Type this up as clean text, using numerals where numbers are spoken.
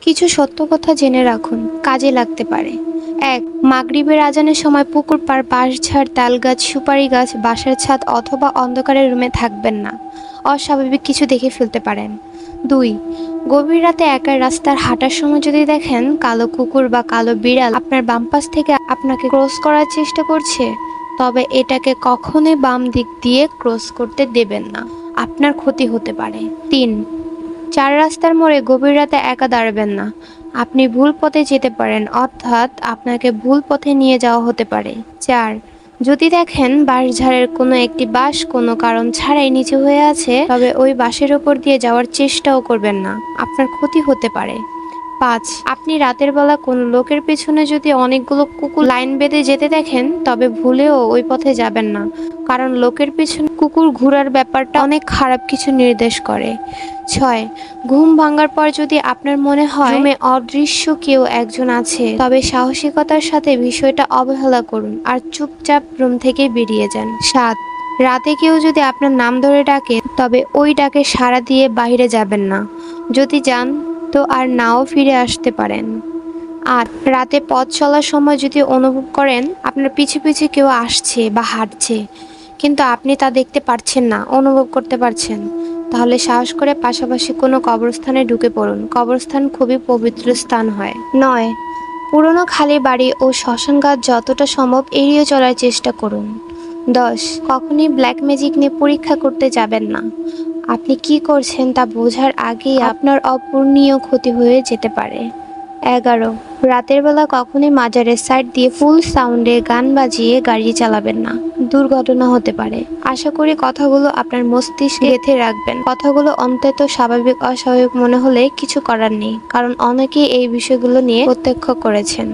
কিছু সত্য কথা জেনে রাখুন, কাজে লাগতে পারে। ১. মাগরিবের আজানের সময় পুকুর পাড়, বাঁশঝাড়, তালগাছ, সুপারি গাছ, বাসার ছাদ অথবা অন্ধকারের রুমে থাকবেন না। অস্বাভাবিক কিছু দেখে ফেলতে পারেন। ২. গভীর রাতে একা রাস্তার হাঁটার সময় যদি দেখেন কালো কুকুর বা কালো বিড়াল আপনার বাম পাশ থেকে আপনাকে ক্রস করার চেষ্টা করছে, তবে এটাকে কখনোই বাম দিক দিয়ে ক্রস করতে দেবেন না, আপনার ক্ষতি হতে পারে। ৩. চার রাস্তার মোড়ে গভীর রাতে একা দাঁড়াবেন না। আপনি ভুল পথে যেতে পারেন, অর্থাৎ আপনাকে ভুল পথে নিয়ে যাওয়া হতে পারে। ৪. যদি দেখেন বাঁশঝাড়ের কোনো একটি বাঁশ কোনো কারণ ছাড়াই নিচু হয়ে আছে, তবে ওই বাঁশের ওপর দিয়ে যাওয়ার চেষ্টাও করবেন না, আপনার ক্ষতি হতে পারে। ৫. আপনি রাতের বেলা কোনো লোকের পেছনে যদি অনেকগুলো কুকুর লাইন বেঁধে যেতে দেখেন, তবে ভুলেও ওই পথে যাবেন না, কারণ লোকের পেছনে কুকুর ঘোরার ব্যাপারটা অনেক খারাপ কিছু নির্দেশ করে। ৬. ঘুম ভাঙার পর যদি আপনার মনে হয় রুমে অদৃশ্য কেউ একজন আছে, তবে সাহসিকতার সাথে বিষয়টা অবহেলা করুন আর চুপচাপ রুম থেকে বেরিয়ে যান। ৭. রাতে কেউ যদি আপনার নাম ধরে ডাকে, তবে ওই ডাকে সাড়া দিয়ে বাইরে যাবেন না। যদি যান তো আর নাও ফিরে আসতে পারেন। ৮. রাতে পথ চলার সময় যদি অনুভব করেন আপনার পিছু পিছু কেউ আসছে বা হাঁটছে, কিন্তু আপনি তা দেখতে পারছেন না, অনুভব করতে পারছেন, তাহলে সাহস করে পাশাপাশি কোনো কবরস্থানে ঢুকে পড়ুন। কবরস্থান খুবই পবিত্র স্থান হয়। ৯. পুরনো খালি বাড়ি ও শ্মশানঘাট যতটা সম্ভব এড়িয়ে চলার চেষ্টা করুন। ১০. কখনই ব্ল্যাক ম্যাজিক নিয়ে পরীক্ষা করতে যাবেন না। আপনি কি করছেন তা বোঝার আগেই আপনার অপূরণীয় ক্ষতি হয়ে যেতে পারে। ১১. রাতের বেলা কখনোই মাজারের সাইড দিয়ে ফুল সাউন্ডে গান বাজিয়ে গাড়ি চালাবেন না, দুর্ঘটনা হতে পারে। আশা করি কথাগুলো আপনার মস্তিষ্কে গেঁথে রাখবেন। কথাগুলো অন্তত স্বাভাবিক অস্বাভাবিক মনে হলে কিছু করার নেই, কারণ অনেকেই এই বিষয়গুলো নিয়ে প্রত্যক্ষ করেছেন।